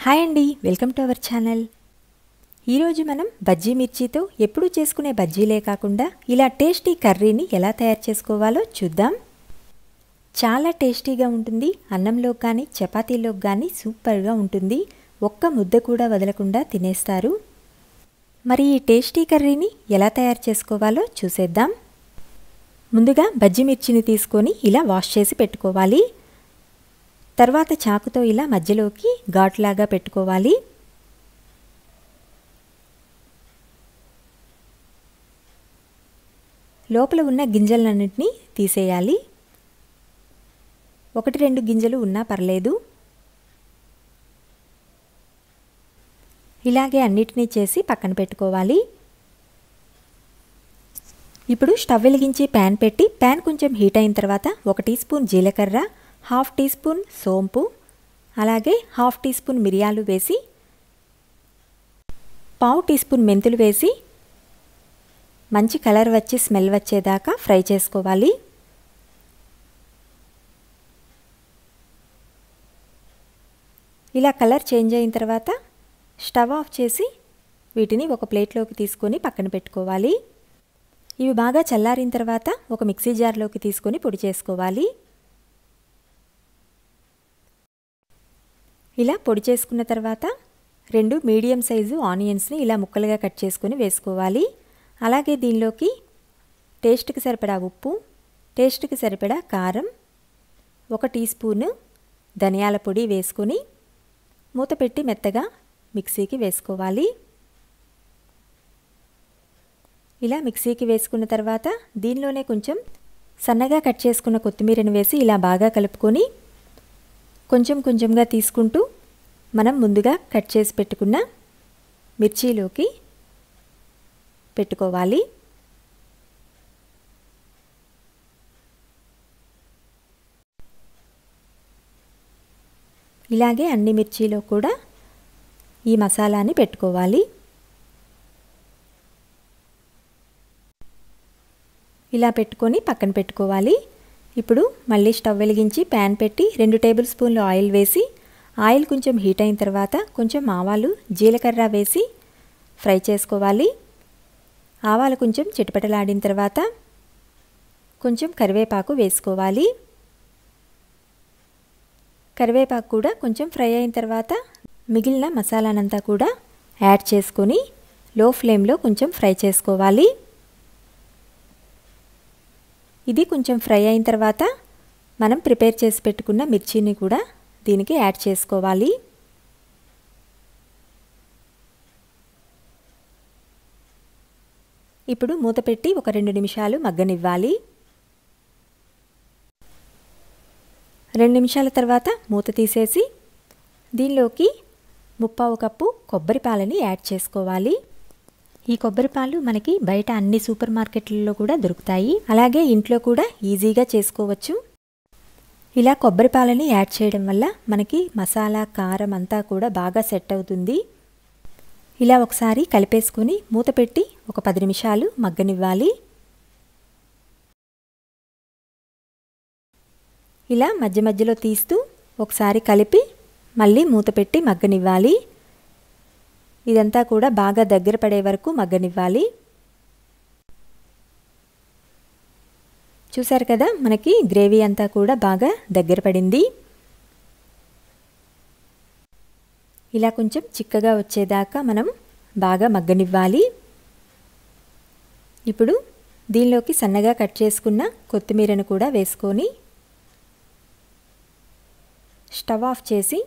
Hi అండి, welcome to our channel. ఈరోజు మనం బజ్జీ మిర్చితో ఎప్పుడూ చేసుకునే బజ్జీలే కాకుండా ఇలా టేస్టీ కర్రీని ఎలా తయారు చేసుకోవాలో చూద్దాం. చాలా టేస్టీగా ఉంటుంది. అన్నంలో కానీ చపాతీలో కానీ సూపర్గా ఉంటుంది. ఒక్క ముద్ద కూడా వదలకుండా తినేస్తారు. మరి ఈ టేస్టీ కర్రీని ఎలా తయారు చేసుకోవాలో చూసేద్దాం. ముందుగా బజ్జీ మిర్చిని తీసుకొని ఇలా వాష్ చేసి పెట్టుకోవాలి. తర్వాత చాకుతో ఇలా మధ్యలోకి ఘాట్లాగా పెట్టుకోవాలి. లోపల ఉన్న గింజలన్నింటినీ తీసేయాలి. 1-2 గింజలు ఉన్నా పర్లేదు. ఇలాగే అన్నిటినీ చేసి పక్కన పెట్టుకోవాలి. ఇప్పుడు స్టవ్ వెలిగించి ప్యాన్ పెట్టి ప్యాన్ కొంచెం హీట్ అయిన తర్వాత 1 టీ స్పూన్ జీలకర్ర, 1/2 టీ స్పూన్ సోంపు, అలాగే 1/2 టీ స్పూన్ మిరియాలు వేసి 1/2 టీ స్పూన్ మెంతులు వేసి మంచి కలర్ వచ్చి స్మెల్ వచ్చేదాకా ఫ్రై చేసుకోవాలి. ఇలా కలర్ చేంజ్ అయిన తర్వాత స్టవ్ ఆఫ్ చేసి వీటిని ఒక ప్లేట్లోకి తీసుకొని పక్కన పెట్టుకోవాలి. ఇవి బాగా చల్లారిన తర్వాత ఒక మిక్సీ జార్లోకి తీసుకొని పొడి చేసుకోవాలి. ఇలా పొడి చేసుకున్న తర్వాత 2 మీడియం సైజు ఆనియన్స్ని ఇలా ముక్కలుగా కట్ చేసుకొని వేసుకోవాలి. అలాగే దీనిలోకి టేస్ట్కి సరిపడా ఉప్పు, టేస్ట్కి సరిపడా కారం, 1 టీ స్పూను ధనియాల పొడి వేసుకొని మూత పెట్టి మెత్తగా మిక్సీకి వేసుకోవాలి. ఇలా మిక్సీకి వేసుకున్న తర్వాత దీనిలోనే కొంచెం సన్నగా కట్ చేసుకున్న కొత్తిమీరను వేసి ఇలా బాగా కలుపుకొని కొంచెం కొంచెంగా తీసుకుంటూ మనం ముందుగా కట్ చేసి పెట్టుకున్న మిర్చిలోకి పెట్టుకోవాలి. ఇలాగే అన్ని మిర్చిలో కూడా ఈ మసాలాని పెట్టుకోవాలి. ఇలా పెట్టుకొని పక్కన పెట్టుకోవాలి. ఇప్పుడు మళ్ళీ స్టవ్ వెలిగించి ప్యాన్ పెట్టి 2 టేబుల్ స్పూన్లు ఆయిల్ వేసి ఆయిల్ కొంచెం హీట్ అయిన తర్వాత కొంచెం ఆవాలు, జీలకర్ర వేసి ఫ్రై చేసుకోవాలి. ఆవాలు కొంచెం చిటపటలాడిన తర్వాత కొంచెం కరివేపాకు వేసుకోవాలి. కరివేపాకు కూడా కొంచెం ఫ్రై అయిన తర్వాత మిగిలిన మసాలానంతా కూడా యాడ్ చేసుకొని లో ఫ్లేమ్లో కొంచెం ఫ్రై చేసుకోవాలి. ఇది కొంచెం ఫ్రై అయిన తర్వాత మనం ప్రిపేర్ చేసి పెట్టుకున్న మిర్చిని కూడా దీనికి యాడ్ చేసుకోవాలి. ఇప్పుడు మూత పెట్టి ఒక 2 నిమిషాలు మగ్గనివ్వాలి. 2 నిమిషాల తర్వాత మూత తీసేసి దీనిలోకి 1/4 కప్పు కొబ్బరి పాలని యాడ్ చేసుకోవాలి. ఈ కొబ్బరి పాలు మనకి బయట అన్ని సూపర్ మార్కెట్లలో కూడా దొరుకుతాయి. అలాగే ఇంట్లో కూడా ఈజీగా చేసుకోవచ్చు. ఇలా కొబ్బరి పాలని యాడ్ చేయడం వల్ల మనకి మసాలా, కారం అంతా కూడా బాగా సెట్ అవుతుంది. ఇలా ఒకసారి కలిపేసుకొని మూత పెట్టి ఒక 10 నిమిషాలు మగ్గనివ్వాలి. ఇలా మధ్య మధ్యలో తీస్తూ ఒకసారి కలిపి మళ్ళీ మూత పెట్టి మగ్గనివ్వాలి. ఇదంతా కూడా బాగా దగ్గర పడే వరకు మగ్గనివ్వాలి. చూసారు కదా, మనకి గ్రేవీ అంతా కూడా బాగా దగ్గర పడింది. ఇలా కొంచెం చిక్కగా వచ్చేదాకా మనం బాగా మగ్గనివ్వాలి. ఇప్పుడు దీనిలోకి సన్నగా కట్ చేసుకున్న కొత్తిమీరను కూడా వేసుకొని స్టవ్ ఆఫ్ చేసి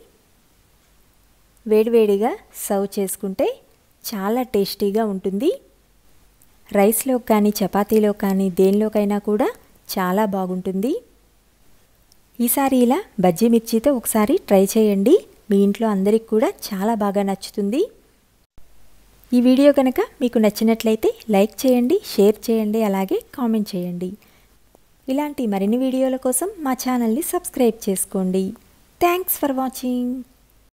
వేడివేడిగా సర్వ్ చేసుకుంటే చాలా టేస్టీగా ఉంటుంది. రైస్లో కానీ చపాతీలో కానీ దేనిలోకైనా కూడా చాలా బాగుంటుంది. ఈసారి ఇలా బజ్జీ మిర్చితో ఒకసారి ట్రై చేయండి. మీ ఇంట్లో అందరికి కూడా చాలా బాగా నచ్చుతుంది. ఈ వీడియో కనుక మీకు నచ్చినట్లయితే లైక్ చేయండి, షేర్ చేయండి, అలాగే కామెంట్ చేయండి. ఇలాంటి మరిన్ని వీడియోల కోసం మా ఛానల్ని సబ్స్క్రైబ్ చేసుకోండి. Thanks for watching.